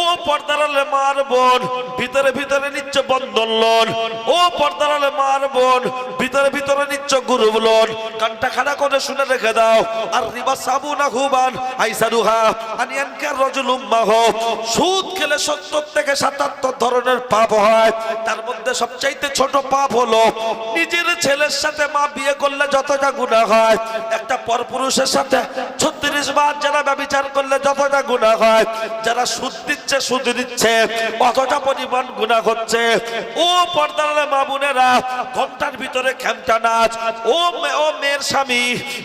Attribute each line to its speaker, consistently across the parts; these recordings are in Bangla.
Speaker 1: ও পর্দার আলে মার বোন, ভিতরে ভিতরে নিচ্ছ বন্ধন লোন। ও পর্দার আলে মার বোন, ভিতরে ভিতরে নিচ্ছ গ্রুপ লোন। কানটা খাড়া করে শুনে রেখে দাও। আর রিবা সাবুনা হুবান আইসারুহা আনিয়ানকার রাজুলুম মাহ। সুদ খেলে 70 থেকে 77 ধরনের পাপ হয়। তার মধ্যে সবচাইতে ছোট পাপ হলো নিজের ছেলের সাথে মা বিয়ে করলে যতটা গুনাহ হয়, একটা পরপুরুষের সাথে 36 বার যারা ব্যভিচার করলে যতটা গুনাহ হয়, যারা সুদ দিচ্ছে সুদ দিচ্ছে অতটা পরিমাণ গুনাহ হচ্ছে। ও পর্দার মা বোনেরা, ঘন্টার ভিতরে খেমটা নাচ। ও মেয়ের স্বামী,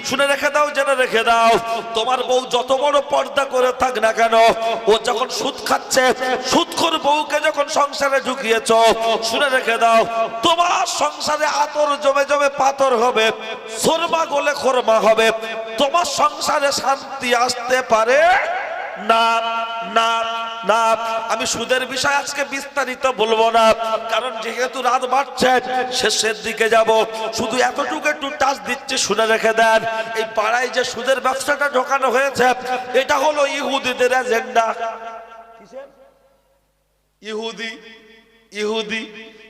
Speaker 1: শুনে রেখে দাও, জেনে রেখে দাও, তোমার বউ যত বড় পর্দা করে থাক না কেন, ও যখন সুদ খাচ্ছে, সুদখোর বউকে যখন সংসারে ঢুকিয়েছ, শুনে রেখে দাও, তোমার সংসারে আতর জমে জমে পাথর হবে, সুরমা গলে খোরমা হবে। তোমার সংসারে শান্তি আসতে পারে না না না। আমি সুদের বিষয় আজকে বিস্তারিত বলবো না, কারণ যেহেতু রাত বাড়ছে, শেষের দিকে যাব। শুধু এতটুকু একটু টাচ দিচ্ছি, শুনে রেখে দেন। এই পাড়ায় যে সুদের ব্যবসাটা ঢোকানো হয়েছে, এটা হলো ইহুদিদের এজেন্ডা। ইহুদি ইহুদি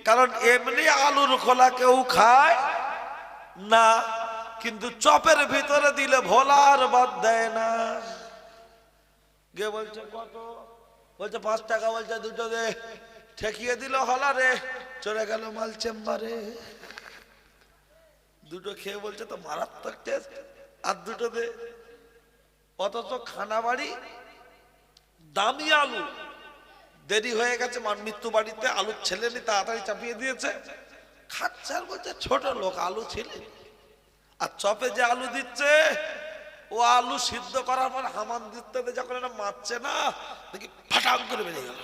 Speaker 1: কারণ এমনি আলুর খোলা কেউ খায় না, কিন্তু চপের ভিতরে দিলে ভোলার বাদ দেয় না। গে বলছে কত, বলছে 5 টাকা, বলছে 2টো দে। ঠেকিয়ে দিল হলা রে, চলে গেল মাল চেম্বারে। 2টো খেয়ে বলছে তো মারাত্মক টেস্ট, আর 2টো দে। অথচ খানা বাড়ি দামি আলু, দেরি হয়ে গেছে, মৃত্যু বাড়িতে আলুর ছেলে নি তাড়াতাড়ি চাপিয়ে দিয়েছে, খাচ্ছে। আর বলছে ছোট লোক, আলু ছিল। আর চপে যে আলু দিচ্ছে, ও আলু সিদ্ধ করার পর হামান দিতে যখন এটা মারছে না, দেখি ফাটাম করে বেরিয়ে গেল।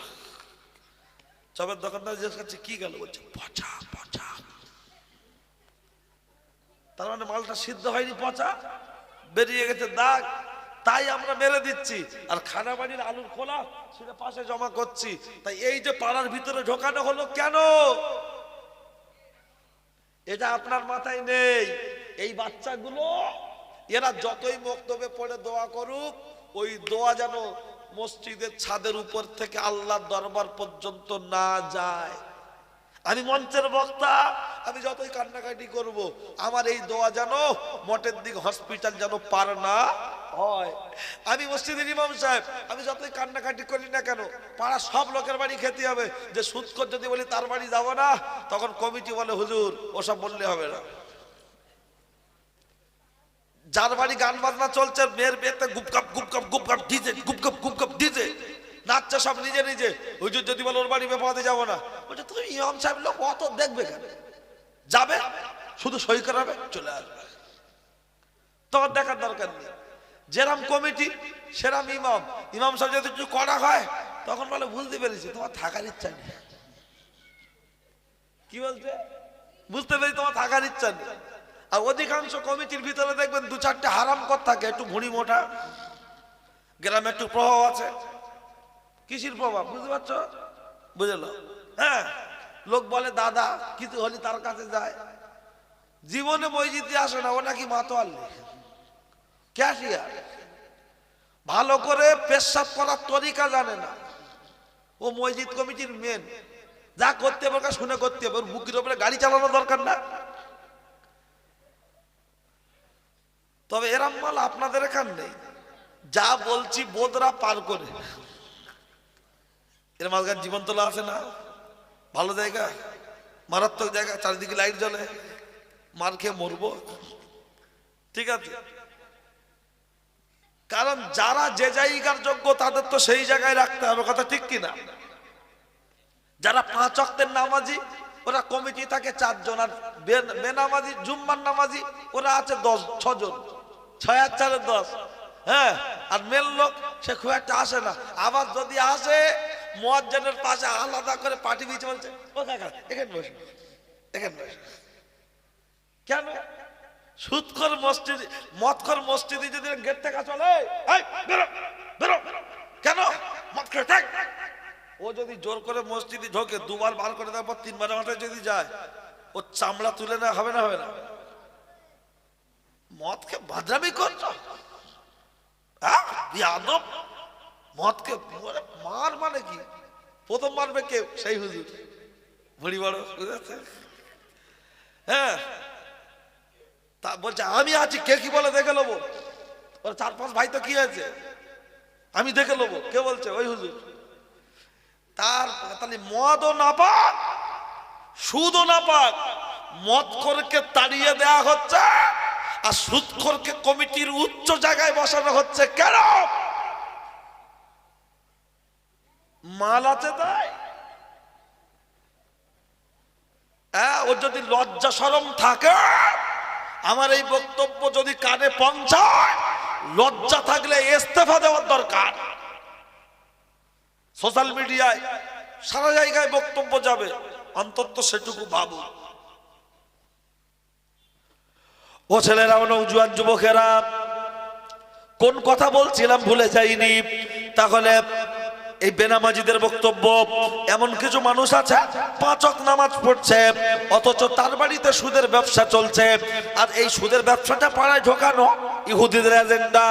Speaker 1: চপের দোকানদার জিজ্ঞেস করছে কি গেল, বলছে পচা পচা। তার মানে মালটা সিদ্ধ হয়নি, পচা বেরিয়ে গেছে দাগ, তাই আমরা মেরে দিচ্ছি। আর খানা বাড়ির আলুর খোলা সেটা পাশে জমা করছি। তাই এই যে পাড়ার ভিতরে ঢোকানো হলো কেন, এটা আপনার মাথায় নেই। এই বাচ্চাগুলো, এরা যতই মক্তবে পড়ে দোয়া করুক, ওই দোয়া যেন মসজিদের ছাদের উপর থেকে আল্লাহর দরবার পর্যন্ত না যায়। আমি মঞ্চের বক্তা, আমি যতই কান্নাকাটি করব, আমার এই দোয়া যেন মঠের দিক হসপিটাল যেন পার না হয়। আমি মসজিদের ইমাম সাহেব, আমি যতই কান্নাকাটি করি না কেন, পাড়া সব লোকের বাড়ি খেতে হবে। যে সুদখোর যদি বলি তার বাড়ি যাবো না, তখন কমিটি বলে হুজুর ওসব বললে হবে না। যার বাড়ি গান বাজনা চলছে, মেয়ের বিয়েতে গুপকাপ গুপকাপ গুপকাপ ডিজে, গুপকাপ গুপকাপ ডিজে নাচছে সব নিজে নিজে, হুজুর যদি বলে ওর বাড়ি বেপথে যাবো না, বলছে তুমি ইমাম সাহেব লোক, অত দেখবে কেন, যাবে শুধু সই করাবে চলে আসবে, তোমার দেখার দরকার নেই। যেরাম কমিটি সেরাম ইমাম। ইমাম সাহেব যদি একটু কড়া হয়, তখন বলে বুঝতে পেরেছি তোমার থাকার ইচ্ছা নেই। কি বলছে, বুঝতে পেরেছি তোমার থাকার ইচ্ছা নেই। আর অধিকাংশ কমিটির ভিতরে দেখবেন 2-4টে হারাম কর থাকে, একটু ভুঁড়ি মোটা, গ্রামে একটু প্রভাব আছে। কিসির প্রভাব বুঝতে পারছো, বুঝলো? হ্যাঁ, লোক বলে দাদা, কিছু হলে তার কাছে যায়। জীবনে মসজিদে আসে না, ও নাকি মাতোয়াল্লি ক্যাশিয়ার, ভালো করে পেশাব করার তরিকা জানে না। ও মসজিদ কমিটির মেন, যা করতে হবে শুনে করতে হবে, ওর বুকের উপরে গাড়ি চালানো দরকার না। তবে এরম মাল আপনাদের এখানে নেই, যা বলছি বোধরা পার করে। এর মাঝখানে জীবনতলা আছে না, ভালো জায়গা, মারাত্মক জায়গা, চারিদিকে লাইট জ্বলে, মার খেয়ে মরবো, ঠিক আছে। কারণ যারা যে জায়গার যোগ্য তাদের তো সেই জায়গায় রাখতে হবে, কথা ঠিক কিনা? যারা 5 ওয়াক্তের নামাজি, ওরা কমিটি থাকে 4 জন, আর বেনামাজি জুম্মার নামাজি ওরা আছে 6 জন, 6 আর 4 10। হ্যাঁ, আর মেন লোক সে খুব একটা আসে না। আবার যদি আসে, মুয়াজ্জিনের পাশে আলাদা করে পাটি দিয়েছে, বলছে ও কাকা এখানে বসে, এখানে বসে। কেন? সুদখোর মসজিদ, মদখোর মসজিদে যদি গেট থেকে চলে, এই বেরো বেরো, কেন মদ খেয়ে থাক। ও যদি জোর করে মসজিদে ঢোকে, 2বার বার করে দেওয়ার পর 3বার মাথায় যদি যায়, ও চামড়া তুলে না, হবে না হবে না? মদকে বাদরামি করছো, বিয়াদব। মদকে মার মানে কি, প্রথম মারবে কে? সেই হুজুর, ভরি বড়, বুঝেছে? হ্যাঁ, তা বলছে আমি আছি, কে কি বলে দেখে নেবো। ওর 4-5 ভাই তো কি হয়েছে, আমি দেখে নেবো। কে বলছে? ওই হুজুর। তার তাহলে মদও না পাক, সুদও না পাক, মদখোরকে তাড়িয়ে দেয়া হচ্ছে আর সুদখোরকে কমিটির উচ্চ জায়গায় বসানো হচ্ছে। কেন? মাল আছে তাই। ওর যদি লজ্জা শরম থাকে, আমার এই বক্তব্য যদি কানে পৌঁছায়, লজ্জা থাকলে ইস্তেফা দেওয়ার দরকার। সোশ্যাল মিডিয়ায় সারা জায়গায় বক্তব্য যাবে, অন্তত সেটুকু ভাবু। ও ছেলেরা, নওজোয়ান যুবকেরা, কোন কথা বলছিলাম ভুলে যাইনি। তাহলে এই বেনামাজিদের বক্তব্য, এমন কিছু মানুষ আছে 5 ওয়াক্ত নামাজ পড়ছে অথচ তার বাড়িতে সুদের ব্যবসা চলছে। আর এই সুদের ব্যবসাটা পাড়ায় ঢোকানো ইহুদিদের এজেন্ডা।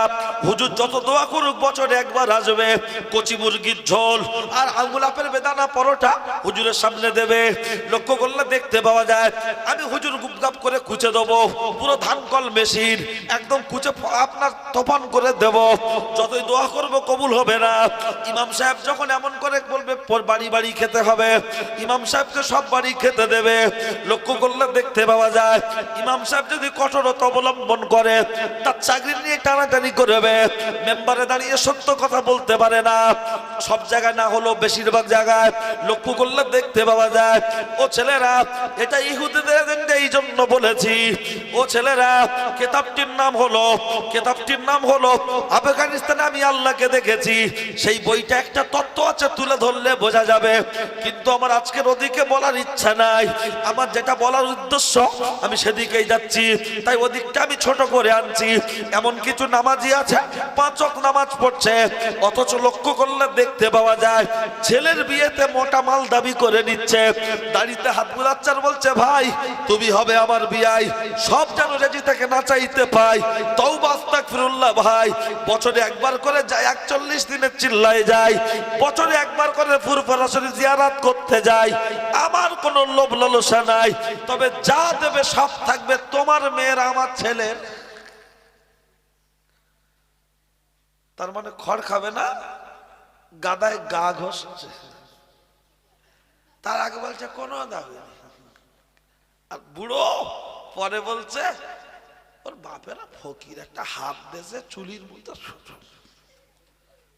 Speaker 1: হুজুর যত দোয়া করুক বছরে একবার আসবে, কচি মুরগির ঝোল আর আঙ্গুল আপেল বেদানা পরোটা হুজুরের সামনে দেবে। লক্ষ্য করলে দেখতে পাওয়া যায়, আমি হুজুর গুপগাপ করে কুচে দেবো, পুরো ধান কল মেশিন একদম কুচে আপনার তোফান করে দেব। যতই দোয়া করবো কবুল হবে না। ইমাম সাহেব যখন এমন করে বলবে বাড়ি বাড়ি খেতে হবে, ইমাম সাহেবকে সব বাড়ি খেতে দেবে। লক্ষ্য করলে দেখতে পাওয়া যায়, ইমাম সাহেব যদি কঠোরতা অবলম্বন করে, তার চাকরি নিয়ে টানাটানি করবে, মেম্বারে দাঁড়িয়ে সত্য কথা বলতে পারে না। সব জায়গায় না হলেও বেশিরভাগ জায়গায় লক্ষ্য করলে দেখতে পাওয়া যায়। ও ছেলেরা, এটা ইহুদিদের এজেন্ডা, এই জন্য বলেছি। ও ছেলেরা, কিতাবটির নাম হলো আফগানিস্তানে আমি আল্লাহকে দেখেছি। সেই বইটা একটা তত্ত্ব আছে, তুলে ধরলে বোঝা যাবে, কিন্তু আমার আজকের ওদিকে বলার ইচ্ছা নাই। আমার যেটা বলার উদ্দেশ্য আমি সেদিকেই যাচ্ছি, তাই ওদিকটা আমি ছোট করে আনছি। এমন কিছু নামাজি আছে 5 ওয়াক্ত নামাজ পড়ছে অথচ লক্ষ্য করলে দেখতে পাওয়া যায় ছেলের বিয়েতে মোটা মাল দাবি করে নিচ্ছে, দাড়িতে হাত বুলাচ্ছে আর বলছে ভাই তুমি হবে আমার বিয়াই, সব যেন রেজি থেকে না চাইতে পাই। তওবা আস্তাগফিরুল্লাহ। ভাই বছরে একবার করে যায়, 41 দিনের চিল্লায় যায়, বছরে একবার করে ফুরফুরা শরীফ জিয়ারত করতে যায়। আমার কোনো লোভ লালসা নাই, তবে যা দেবে সব থাকবে তোমার মেয়ের আমার ছেলের। তার মানে খড় খাবে না, গাদায় গা ঘষছে। তার আগে বলছে কোনো দাবি নেই, আর বুড়ো পরে বলছে ওর বাপেরা ফকির, একটা হাত দেশে চুলির মতো ছোট,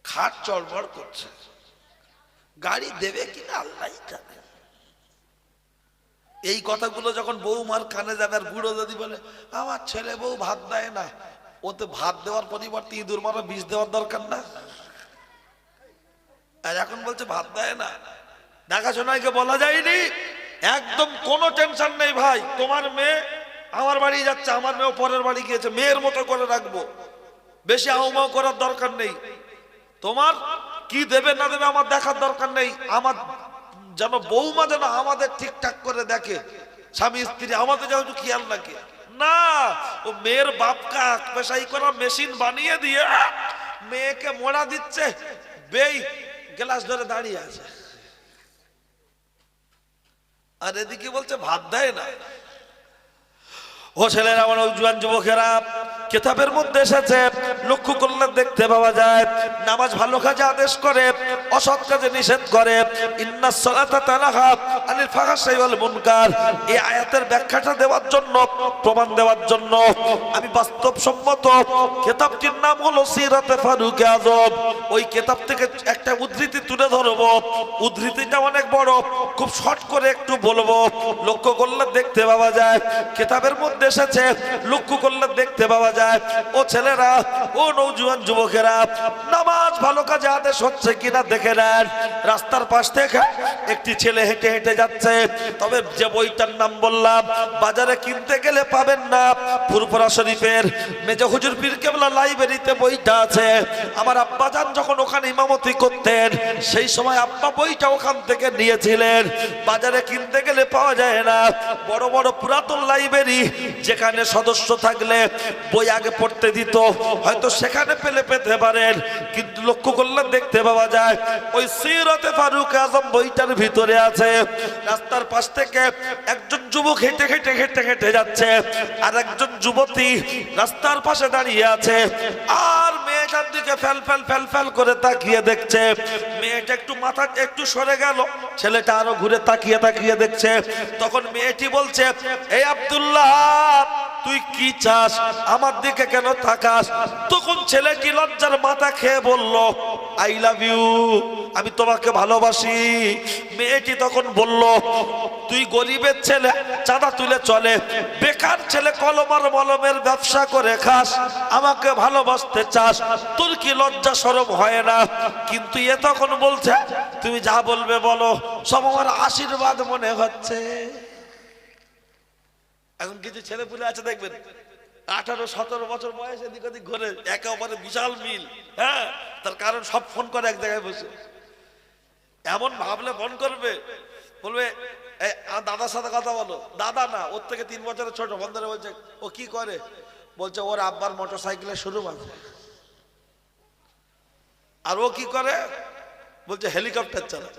Speaker 1: খাট চড়বড় করছে, গাড়ি দেবে কিনা আল্লাহ জানে। এই কথাগুলো যখন বৌমার কানে যাবে, আর বুড়ো যদি বলে আমার ছেলে বউ ভাত দেয় না, ওতে ভাত দেওয়ার পরিবর্তে ইঁদুর মারা বিষ দেওয়ার দরকার না? আর এখন বলছে ভাত দেয় না, দেখাশোনাকে বলা যায়নি, একদম কোনো টেনশন নেই ভাই, তোমার মেয়ে আমার বাড়ি যাচ্ছে, আমার মেয়েও পরের বাড়ি গিয়েছে, মেয়ের মতো করে রাখবো, বেশি আউমাও করার দরকার নেই। তোমার কি দেবে না দেবে আমার দেখার দরকার নেই, আমার যেন বৌমা যেন আমাদের ঠিকঠাক করে দেখে, স্বামী স্ত্রী আমাদের যেন একটু খেয়াল রাখে না। ও মেয়ের বাপকা পেশাই করা মেশিন বানিয়ে দিয়ে মেয়েকে মোড়া দিচ্ছে, বেই গ্লাস ধরে দাঁড়িয়ে আছে, আর এদিকে বলছে ভাত দেয় না। ও ছেলেরা, আমার নওজোয়ান যুবকেরা, কিতাবের মধ্যে এসেছে, লক্ষ্য করলে দেখতে পাওয়া যায় নামাজ ভালো কাজে আদেশ করে, অসৎ কাজে নিষেধ করে। ইন্নাস সালাতা তানহা আনিল ফাহশাই ওয়াল মুনকার। এই আয়াতের ব্যাখ্যাটা দেওয়ার জন্য, প্রমাণ দেওয়ার জন্য আমি বাস্তবসম্মত কিতাবটির নাম হলো সিরাতে ফারুক আযম, ওই কিতাব থেকে একটা উদ্ধৃতি তুলে ধরব। উদ্ধৃতিটা অনেক বড়, খুব শর্ট করে একটু বলবো। লক্ষ্য করলে দেখতে পাওয়া যায় কিতাবের মধ্যে এসেছে, লক্ষ্য করলে দেখতে পাওয়া যায়। ও ছেলেরা, ও নওজোয়ান যুবকেরা, নামাজ ভালো কাজে আদেশ হচ্ছে কিনা দেখে নেন। রাস্তার পাশ থেকে একটি ছেলে হেঁটে হেঁটে যাচ্ছে, তবে যে বইটার নাম বললাম বাজারে কিনতে গেলে পাবেন না, ফুরফুরা শরীফের মেজো হুজুর পীর কেবলা লাইব্রেরিতে বইটা আছে। আমার আব্বাজান যখন ওখানে ইমামতি করতেন, সেই সময় আব্বা বইটা ওখান থেকে নিয়েছিলেন। বাজারে কিনতে গেলে পাওয়া যায় না, বড় বড় পুরাতন লাইব্রেরি যেখানে সদস্য থাকলে বই আগে পড়তে দিত, হয়তো সেখানে পেলে পেতে পারেন, কিন্তু লক্ষ্য করলে দেখতে পাওয়া যায় ওই সিরাতে ফারুক আজম বইটার ভিতরে আছে। রাস্তার পাশ থেকে একজন যুবক হেঁটে হেঁটে হেঁটে হেঁটে যাচ্ছে, আর একজন যুবতী রাস্তার পাশে দাঁড়িয়ে আছে, আর মেয়েটার দিকে ফেল ফেল ফেল ফেল করে তাকিয়ে দেখছে। মেয়েটা একটু মাথা একটু সরে গেল, ছেলেটা আরো ঘুরে তাকিয়ে তাকিয়ে দেখছে। তখন মেয়েটি বলছে, এই আব্দুল্লাহ, তুই কি চাস, আমার দিকে কেন তাকাস? তখন ছেলেটি লজ্জার মাথা খেয়ে বলল, আই লাভ ইউ, আমি তোমাকে ভালোবাসি। মেয়েটি তখন বলল, তুই গরিবের ছেলে, চাঁদা তুলে চলে, বেকার ছেলে, কলমার মলমের ব্যবসা করে খাস, আমাকে ভালোবাসতে চাস, তোর কি লজ্জা শরম হয় না? কিন্তু এ তখন বলছে, তুমি যা বলবে বলো, সব আমার আশীর্বাদ মনে হচ্ছে। এখন কিছু ছেলে পুলে আছে দেখবেন 18-17 বছর বয়সে এদিক ওদিক ঘুরে, একে অপরে বিশাল মিল। হ্যাঁ, তার কারণ সব ফোন করে এক জায়গায় বসে, এমন ভাবলে ফোন করবে, বলবে দাদার সাথে কথা বলো। দাদা না, ওর থেকে 3 বছরের ছোট। বন্ধুরা বলছে, ও কি করে? বলছে ওর আব্বার মোটর সাইকেলের শোরুম আছে। আর ও কি করে? বলছে হেলিকপ্টার চালায়।